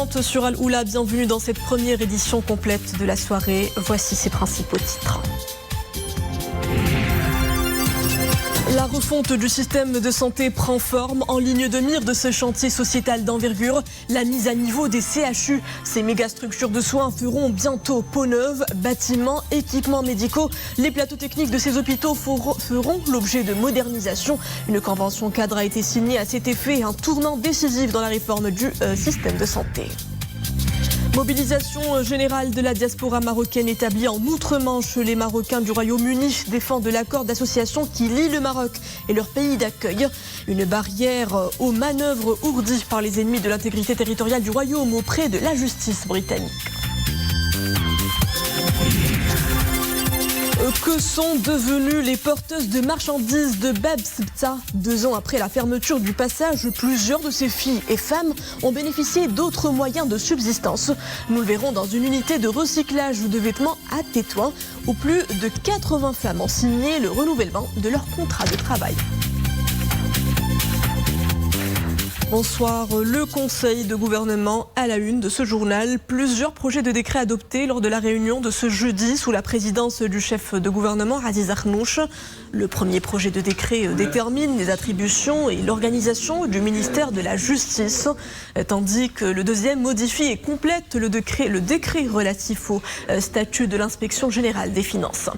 13h30 sur Al-Oula, bienvenue dans cette première édition complète de la soirée. Voici ses principaux titres. La refonte du système de santé prend forme. En ligne de mire de ce chantier sociétal d'envergure, la mise à niveau des CHU. Ces mégastructures de soins feront bientôt peau neuve, bâtiments, équipements médicaux. Les plateaux techniques de ces hôpitaux feront l'objet de modernisation. Une convention cadre a été signée à cet effet, un tournant décisif dans la réforme du système de santé. Mobilisation générale de la diaspora marocaine établie en Outre-Manche. Les Marocains du Royaume-Uni défendent l'accord d'association qui lie le Maroc et leur pays d'accueil. Une barrière aux manœuvres ourdies par les ennemis de l'intégrité territoriale du Royaume auprès de la justice britannique. Que sont devenues les porteuses de marchandises de Bab Sibta ? 2 ans après la fermeture du passage, plusieurs de ces filles et femmes ont bénéficié d'autres moyens de subsistance. Nous le verrons dans une unité de recyclage de vêtements à Tétouan, où plus de 80 femmes ont signé le renouvellement de leur contrat de travail. Bonsoir, le Conseil de gouvernement à la une de ce journal. Plusieurs projets de décret adoptés lors de la réunion de ce jeudi sous la présidence du chef de gouvernement Aziz Akhnouch. Le premier projet de décret détermine les attributions et l'organisation du ministère de la Justice, tandis que le deuxième modifie et complète le décret relatif au statut de l'inspection générale des finances.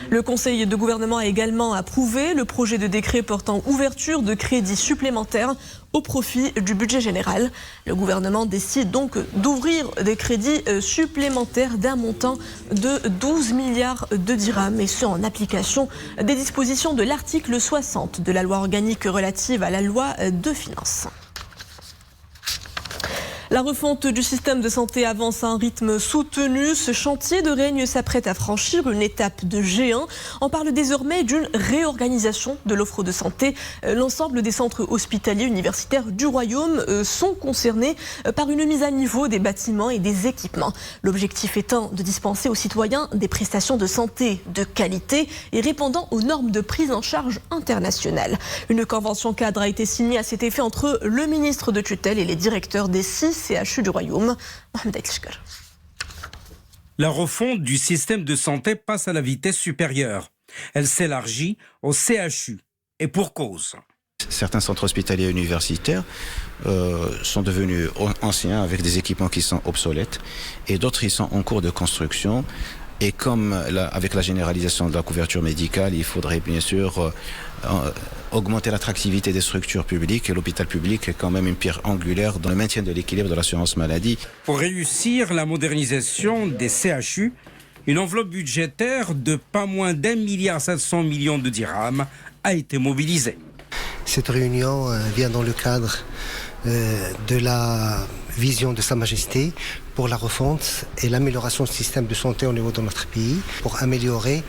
Le Conseil de gouvernement a également approuvé le projet de décret portant ouverture de crédits supplémentaires au profit du budget général. Le gouvernement décide donc d'ouvrir des crédits supplémentaires d'un montant de 12 milliards de dirhams, et ce en application des dispositions de l'article 60 de la loi organique relative à la loi de finances. La refonte du système de santé avance à un rythme soutenu. Ce chantier de règne s'apprête à franchir une étape de géant. On parle désormais d'une réorganisation de l'offre de santé. L'ensemble des centres hospitaliers universitaires du Royaume sont concernés par une mise à niveau des bâtiments et des équipements. L'objectif étant de dispenser aux citoyens des prestations de santé de qualité et répondant aux normes de prise en charge internationales. Une convention cadre a été signée à cet effet entre le ministre de tutelle et les directeurs des 6 CHU du Royaume. Mohamed Elchkar. La refonte du système de santé passe à la vitesse supérieure. Elle s'élargit au CHU. Et pour cause. Certains centres hospitaliers universitaires sont devenus anciens avec des équipements qui sont obsolètes, et d'autres ils sont en cours de construction. Et comme avec la généralisation de la couverture médicale, il faudrait bien sûr augmenter l'attractivité des structures publiques, et l'hôpital public est quand même une pierre angulaire dans le maintien de l'équilibre de l'assurance maladie. Pour réussir la modernisation des CHU, une enveloppe budgétaire de pas moins d'1,7 milliard de dirhams a été mobilisée. Cette réunion vient dans le cadre de la vision de Sa Majesté pour la refonte et l'amélioration du système de santé au niveau de notre pays, pour améliorer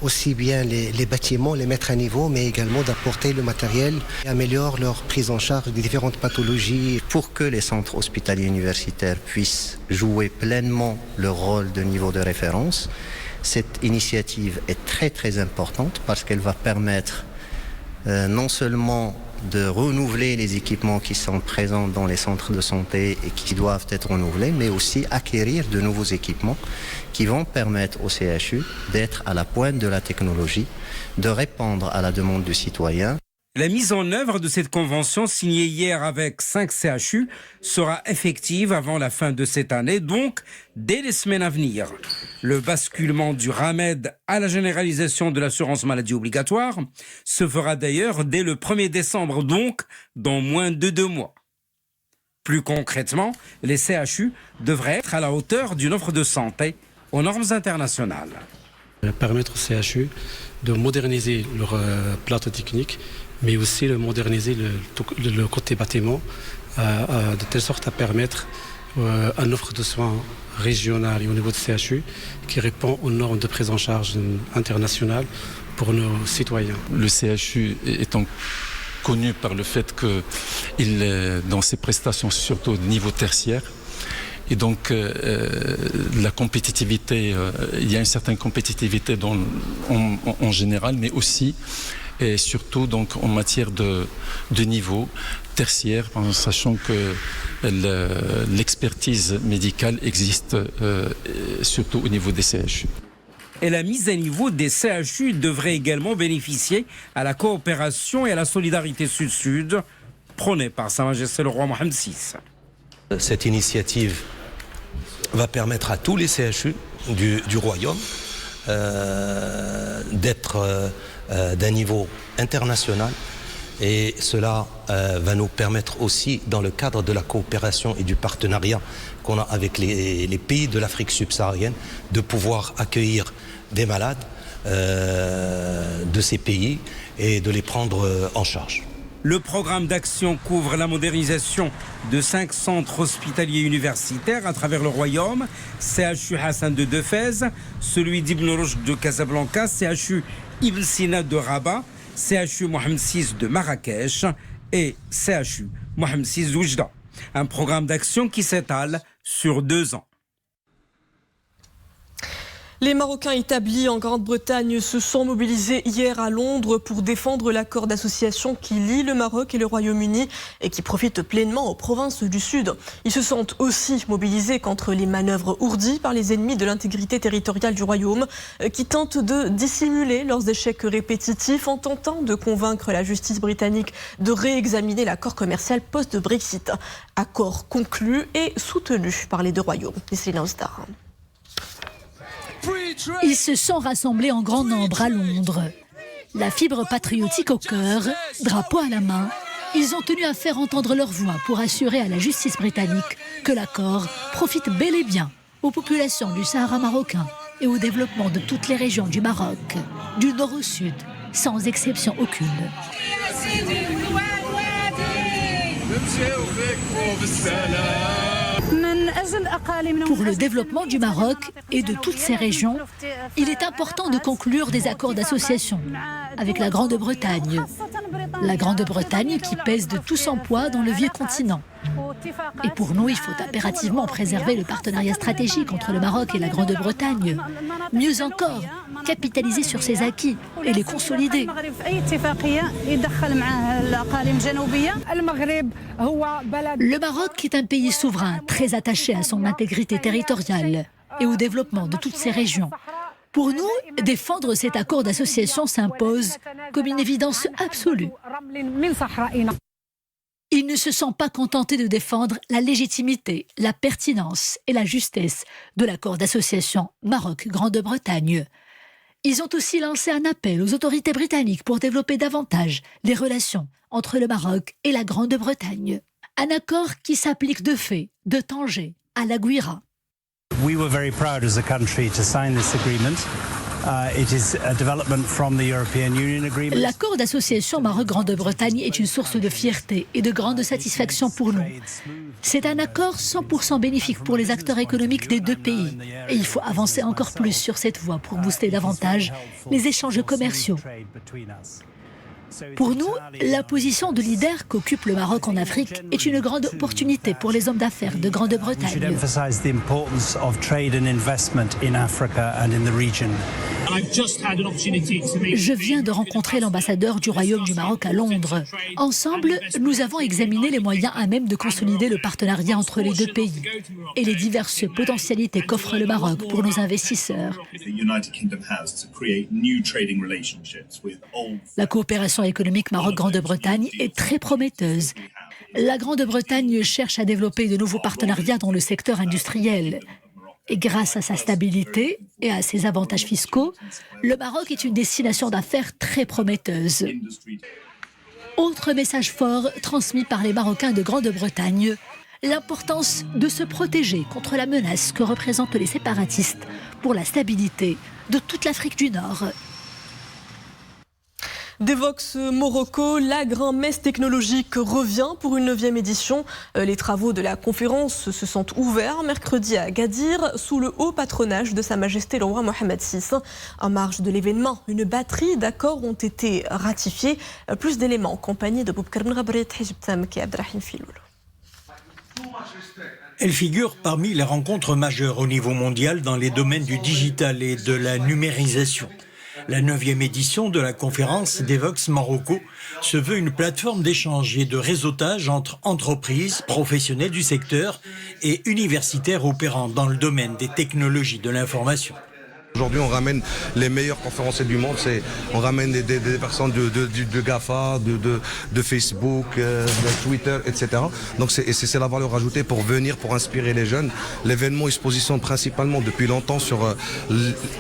aussi bien les bâtiments, les mettre à niveau, mais également d'apporter le matériel et améliorer leur prise en charge des différentes pathologies. Pour que les centres hospitaliers universitaires puissent jouer pleinement leur rôle de niveau de référence, cette initiative est très très importante parce qu'elle va permettre non seulement de renouveler les équipements qui sont présents dans les centres de santé et qui doivent être renouvelés, mais aussi acquérir de nouveaux équipements qui vont permettre au CHU d'être à la pointe de la technologie, de répondre à la demande du citoyen. La mise en œuvre de cette convention signée hier avec 5 CHU sera effective avant la fin de cette année, donc dès les semaines à venir. Le basculement du RAMED à la généralisation de l'assurance maladie obligatoire se fera d'ailleurs dès le 1er décembre, donc dans moins de 2 mois. Plus concrètement, les CHU devraient être à la hauteur d'une offre de santé aux normes internationales. Permettre aux CHU de moderniser leur plateau technique, mais aussi de moderniser le côté bâtiment de telle sorte à permettre une offre de soins régionale et au niveau de CHU qui répond aux normes de prise en charge internationales pour nos citoyens. Le CHU étant connu par le fait qu'il, dans ses prestations, surtout au niveau tertiaire, et donc la compétitivité, il y a une certaine compétitivité en général, mais aussi et surtout donc en matière de niveau, tertiaire, en sachant que l'expertise médicale existe surtout au niveau des CHU. Et la mise à niveau des CHU devrait également bénéficier à la coopération et à la solidarité sud-sud prônée par Sa Majesté le roi Mohammed VI. Cette initiative va permettre à tous les CHU du royaume d'être d'un niveau international, et cela va nous permettre aussi, dans le cadre de la coopération et du partenariat qu'on a avec les pays de l'Afrique subsaharienne, de pouvoir accueillir des malades de ces pays et de les prendre en charge. Le programme d'action couvre la modernisation de 5 centres hospitaliers universitaires à travers le royaume: CHU Hassan de Fès, celui d'Ibn Rushd de Casablanca, CHU Ibn Sina de Rabat, CHU Mohammed VI de Marrakech et CHU Mohammed VI d'Oujda. Un programme d'action qui s'étale sur 2 ans. Les Marocains établis en Grande-Bretagne se sont mobilisés hier à Londres pour défendre l'accord d'association qui lie le Maroc et le Royaume-Uni et qui profite pleinement aux provinces du Sud. Ils se sont aussi mobilisés contre les manœuvres ourdies par les ennemis de l'intégrité territoriale du Royaume qui tentent de dissimuler leurs échecs répétitifs en tentant de convaincre la justice britannique de réexaminer l'accord commercial post-Brexit. Accord conclu et soutenu par les 2 royaumes. Ils se sont rassemblés en grand nombre à Londres. La fibre patriotique au cœur, drapeau à la main, ils ont tenu à faire entendre leur voix pour assurer à la justice britannique que l'accord profite bel et bien aux populations du Sahara marocain et au développement de toutes les régions du Maroc, du nord au sud, sans exception aucune. Pour le développement du Maroc et de toutes ces régions, il est important de conclure des accords d'association avec la Grande-Bretagne. La Grande-Bretagne qui pèse de tout son poids dans le vieux continent. Et pour nous, il faut impérativement préserver le partenariat stratégique entre le Maroc et la Grande-Bretagne. Mieux encore, capitaliser sur ses acquis et les consolider. Le Maroc est un pays souverain, très attaché à son intégrité territoriale et au développement de toutes ces régions. Pour nous, défendre cet accord d'association s'impose comme une évidence absolue. Ils ne se sont pas contentés de défendre la légitimité, la pertinence et la justesse de l'accord d'association Maroc-Grande-Bretagne. Ils ont aussi lancé un appel aux autorités britanniques pour développer davantage les relations entre le Maroc et la Grande-Bretagne. Un accord qui s'applique de fait, de Tanger à la Guira. We were very proud as a country to sign this agreement. It is a development from the European Union agreement. L'accord d'association Maroc-Grande-Bretagne est une source de fierté et de grande satisfaction pour nous. C'est un accord 100% bénéfique pour les acteurs économiques des 2 pays. Et il faut avancer encore plus sur cette voie pour booster davantage les échanges commerciaux. Pour nous, la position de leader qu'occupe le Maroc en Afrique est une grande opportunité pour les hommes d'affaires de Grande-Bretagne. Je viens de rencontrer l'ambassadeur du Royaume du Maroc à Londres. Ensemble, nous avons examiné les moyens à même de consolider le partenariat entre les 2 pays et les diverses potentialités qu'offre le Maroc pour nos investisseurs. La coopération économique Maroc-Grande-Bretagne est très prometteuse. La Grande-Bretagne cherche à développer de nouveaux partenariats dans le secteur industriel. Et grâce à sa stabilité et à ses avantages fiscaux, le Maroc est une destination d'affaires très prometteuse. Autre message fort transmis par les Marocains de Grande-Bretagne, l'importance de se protéger contre la menace que représentent les séparatistes pour la stabilité de toute l'Afrique du Nord. Devox Morocco, la grand-messe technologique revient pour une 9e édition. Les travaux de la conférence se sont ouverts mercredi à Agadir sous le haut patronage de Sa Majesté le roi Mohammed VI. En marge de l'événement, une batterie d'accords ont été ratifiés. Plus d'éléments en compagnie de Boubkar Mghabret, Hijbtam et Abdrahim Filoul. Elle figure parmi les rencontres majeures au niveau mondial dans les domaines du digital et de la numérisation. La 9e édition de la conférence Devox Marocco se veut une plateforme d'échange et de réseautage entre entreprises, professionnels du secteur et universitaires opérant dans le domaine des technologies de l'information. Aujourd'hui, on ramène les meilleurs conférenciers du monde. On ramène des personnes de GAFA, de Facebook, de Twitter, etc. Donc c'est la valeur ajoutée pour venir, pour inspirer les jeunes. L'événement il se positionne principalement depuis longtemps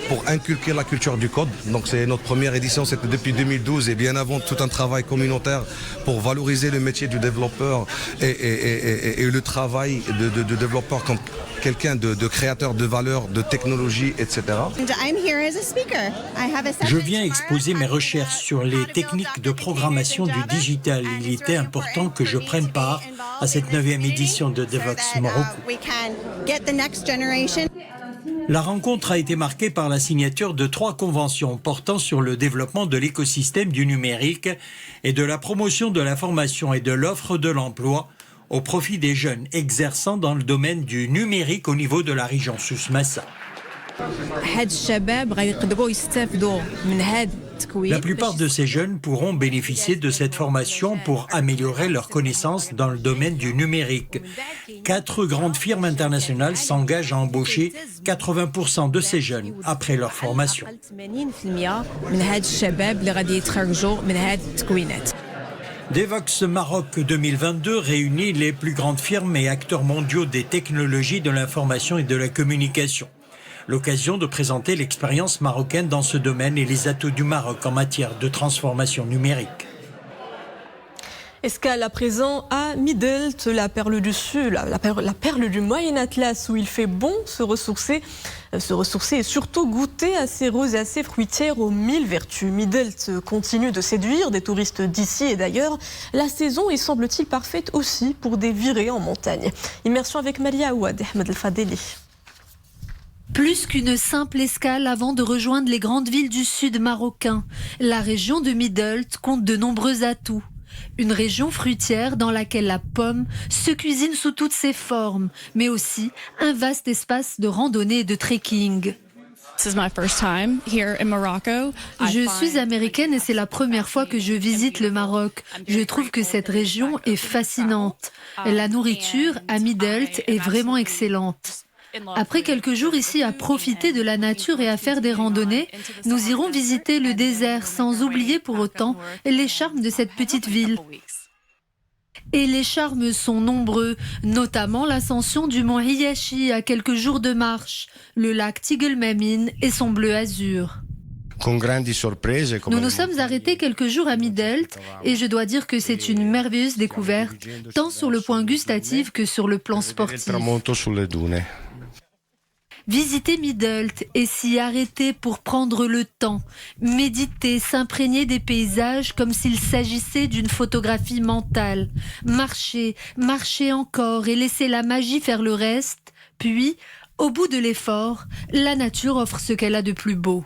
pour inculquer la culture du code. Donc c'est notre première édition, c'était depuis 2012 et bien avant tout un travail communautaire pour valoriser le métier du développeur et le travail de développeur comme quelqu'un de créateur de valeur, de technologie, etc. Je viens exposer mes recherches sur les techniques de programmation du digital. Il était important que je prenne part à cette 9e édition de Devox Marocco. La rencontre a été marquée par la signature de 3 conventions portant sur le développement de l'écosystème du numérique et de la promotion de la formation et de l'offre de l'emploi au profit des jeunes exerçant dans le domaine du numérique au niveau de la région Souss-Massa. La plupart de ces jeunes pourront bénéficier de cette formation pour améliorer leurs connaissances dans le domaine du numérique. 4 grandes firmes internationales s'engagent à embaucher 80% de ces jeunes après leur formation. Devox Maroc 2022 réunit les plus grandes firmes et acteurs mondiaux des technologies de l'information et de la communication. L'occasion de présenter l'expérience marocaine dans ce domaine et les atouts du Maroc en matière de transformation numérique. Escale à présent à Midelt, la perle du Sud, la perle du Moyen Atlas, où il fait bon se ressourcer et surtout goûter à ces roses et à ces fruitières aux 1000 vertus. Midelt continue de séduire des touristes d'ici et d'ailleurs. La saison est semble-t-il parfaite aussi pour des virées en montagne. Immersion avec Malia Aouad et Ahmed El Fadeli. Plus qu'une simple escale avant de rejoindre les grandes villes du sud marocain, la région de Midelt compte de nombreux atouts. Une région fruitière dans laquelle la pomme se cuisine sous toutes ses formes, mais aussi un vaste espace de randonnée et de trekking. Je suis américaine et c'est la première fois que je visite le Maroc. Je trouve que cette région est fascinante. La nourriture à Midelt est vraiment excellente. Après quelques jours ici à profiter de la nature et à faire des randonnées, nous irons visiter le désert sans oublier pour autant les charmes de cette petite ville. Et les charmes sont nombreux, notamment l'ascension du mont Hiyachi à quelques jours de marche, le lac Tigelmamin et son bleu azur. Nous nous sommes arrêtés quelques jours à Midelt et je dois dire que c'est une merveilleuse découverte, tant sur le point gustatif que sur le plan sportif. Visiter Midelt et s'y arrêter pour prendre le temps, méditer, s'imprégner des paysages comme s'il s'agissait d'une photographie mentale. Marcher, marcher encore et laisser la magie faire le reste. Puis, au bout de l'effort, la nature offre ce qu'elle a de plus beau.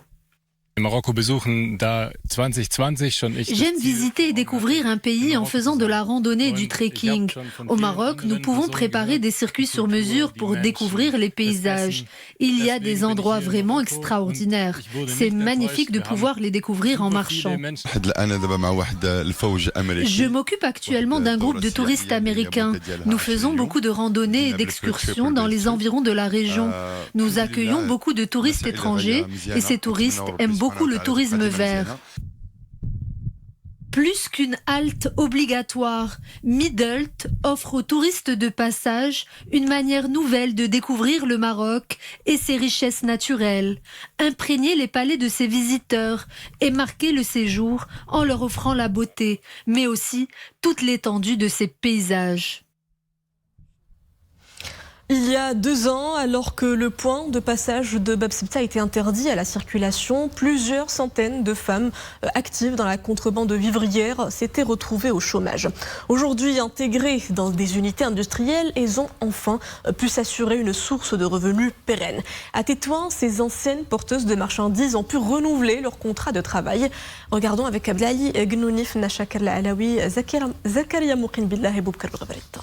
J'aime visiter et découvrir un pays en faisant de la randonnée et du trekking. Au Maroc, nous pouvons préparer des circuits sur mesure pour découvrir les paysages. Il y a des endroits vraiment extraordinaires. C'est magnifique de pouvoir les découvrir en marchant. Je m'occupe actuellement d'un groupe de touristes américains. Nous faisons beaucoup de randonnées et d'excursions dans les environs de la région. Nous accueillons beaucoup de touristes étrangers et ces touristes aiment beaucoup le tourisme vert. Plus qu'une halte obligatoire, Midelt offre aux touristes de passage une manière nouvelle de découvrir le Maroc et ses richesses naturelles, imprégner les palais de ses visiteurs et marquer le séjour en leur offrant la beauté, mais aussi toute l'étendue de ses paysages. Il y a 2 ans, alors que le point de passage de Bab Sebta a été interdit à la circulation, plusieurs centaines de femmes actives dans la contrebande de vivrières s'étaient retrouvées au chômage. Aujourd'hui, intégrées dans des unités industrielles, elles ont enfin pu s'assurer une source de revenus pérenne. À Tétouan, ces anciennes porteuses de marchandises ont pu renouveler leur contrat de travail. Regardons avec Ablaï Gnounif, Nachakar Alaoui, Zakaria Moukin Billah et Boubkar Babarita.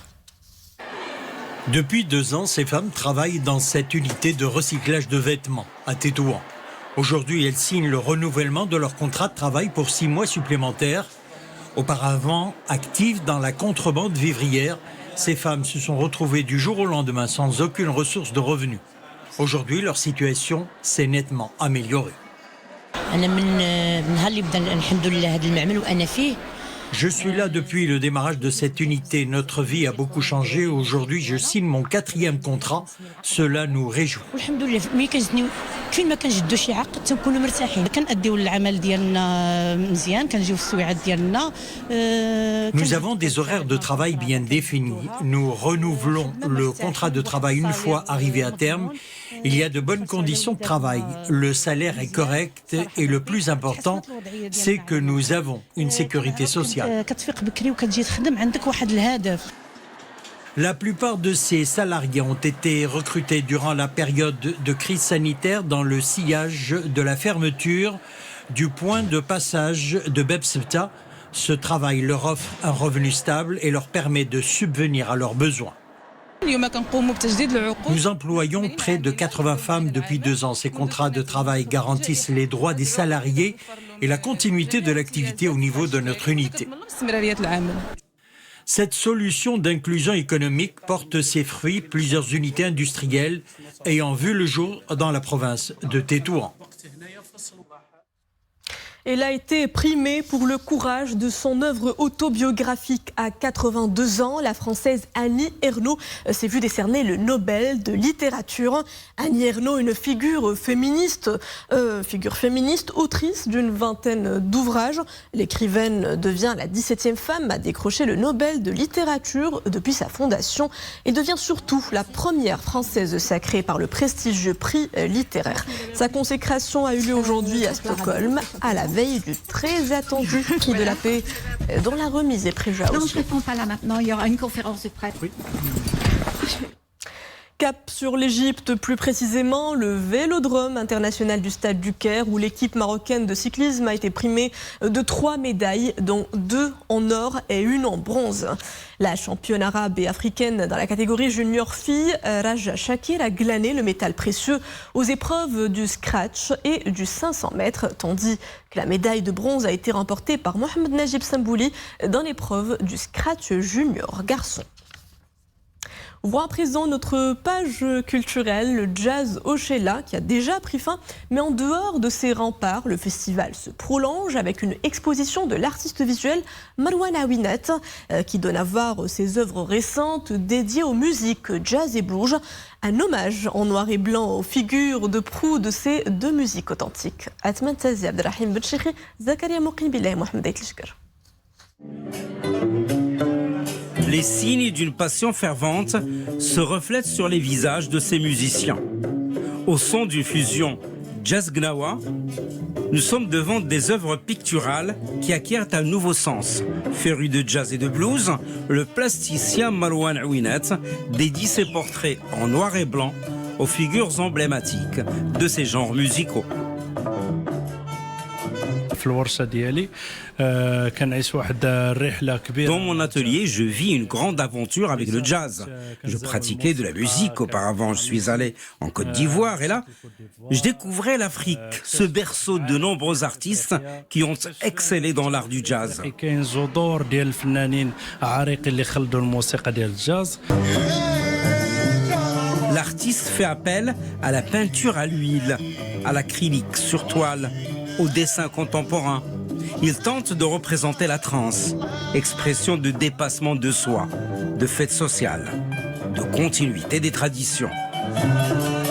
Depuis 2 ans, ces femmes travaillent dans cette unité de recyclage de vêtements à Tétouan. Aujourd'hui, elles signent le renouvellement de leur contrat de travail pour 6 mois supplémentaires. Auparavant actives dans la contrebande vivrière, ces femmes se sont retrouvées du jour au lendemain sans aucune ressource de revenus. Aujourd'hui, leur situation s'est nettement améliorée. Je suis là depuis le démarrage de cette unité. Notre vie a beaucoup changé. Aujourd'hui, je signe mon 4e contrat. Cela nous réjouit. Nous avons des horaires de travail bien définis. Nous renouvelons le contrat de travail une fois arrivé à terme. Il y a de bonnes conditions de travail. Le salaire est correct et le plus important, c'est que nous avons une sécurité sociale. La plupart de ces salariés ont été recrutés durant la période de crise sanitaire dans le sillage de la fermeture du point de passage de Bab Sibta. Ce travail leur offre un revenu stable et leur permet de subvenir à leurs besoins. Nous employons près de 80 femmes depuis 2 ans. Ces contrats de travail garantissent les droits des salariés et la continuité de l'activité au niveau de notre unité. Cette solution d'inclusion économique porte ses fruits, plusieurs unités industrielles ayant vu le jour dans la province de Tétouan. Elle a été primée pour le courage de son œuvre autobiographique à 82 ans. La Française Annie Ernaux s'est vue décerner le Nobel de littérature. Annie Ernaux, une figure féministe, autrice d'une vingtaine d'ouvrages. L'écrivaine devient la 17e femme à décrocher le Nobel de littérature depuis sa fondation et devient surtout la première Française sacrée par le prestigieux prix littéraire. Sa consécration a eu lieu aujourd'hui à Stockholm, à la veille du très attendu prix de la paix dont la remise est prévue à Oslo. Non, je ne réponds pas là maintenant, il y aura une conférence de presse. Oui. Cap sur l'Égypte, plus précisément le Vélodrome international du Stade du Caire, où l'équipe marocaine de cyclisme a été primée de 3 médailles, dont 2 en or et 1 en bronze. La championne arabe et africaine dans la catégorie junior fille, Raja Shakir, a glané le métal précieux aux épreuves du scratch et du 500 mètres, tandis que la médaille de bronze a été remportée par Mohamed Najib Sambouli dans l'épreuve du scratch junior garçon. Voyons à présent notre page culturelle, le jazz au Sheila, qui a déjà pris fin. Mais en dehors de ses remparts, le festival se prolonge avec une exposition de l'artiste visuel Marwan Aouinat, qui donne à voir ses œuvres récentes dédiées aux musiques jazz et blues. Un hommage en noir et blanc aux figures de proue de ces 2 musiques authentiques. Atman Tazi, Abdelrahim Benchikhi, Zakaria Mouqibillah, Mohamed Aitlishkar. Les signes d'une passion fervente se reflètent sur les visages de ces musiciens. Au son d'une fusion jazz-gnawa, nous sommes devant des œuvres picturales qui acquièrent un nouveau sens. Féru de jazz et de blues, le plasticien Marwan Aouinat dédie ses portraits en noir et blanc aux figures emblématiques de ces genres musicaux. Dans mon atelier, je vis une grande aventure avec le jazz. Je pratiquais de la musique auparavant. Je suis allé en Côte d'Ivoire et là, je découvrais l'Afrique, ce berceau de nombreux artistes qui ont excellé dans l'art du jazz. L'artiste fait appel à la peinture à l'huile, à l'acrylique sur toile, au dessin contemporain. Il tente de représenter la transe, expression de dépassement de soi, de fête sociale, de continuité des traditions.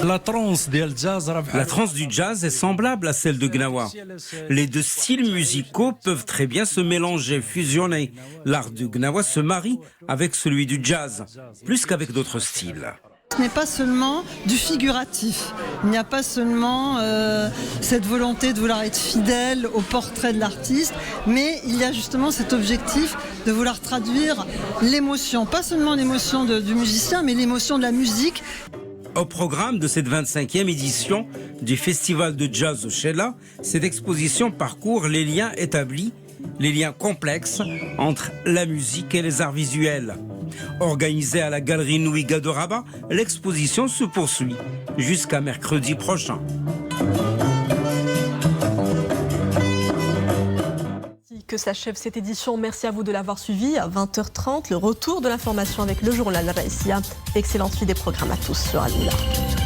La transe du jazz est semblable à celle de Gnawa. Les 2 styles musicaux peuvent très bien se mélanger, fusionner. L'art du Gnawa se marie avec celui du jazz, plus qu'avec d'autres styles. Ce n'est pas seulement du figuratif. Il n'y a pas seulement cette volonté de vouloir être fidèle au portrait de l'artiste, mais il y a justement cet objectif de vouloir traduire l'émotion, pas seulement l'émotion du musicien, mais l'émotion de la musique. Au programme de cette 25e édition du Festival de jazz au Sheila, cette exposition parcourt les liens établis, les liens complexes entre la musique et les arts visuels. Organisée à la Galerie Nouiga de Rabat, l'exposition se poursuit jusqu'à mercredi prochain. que s'achève cette édition. Merci à vous de l'avoir suivi. À 20h30, le retour de l'information avec le journal Raïsia. Excellente suite des programmes à tous sur Al-Oula.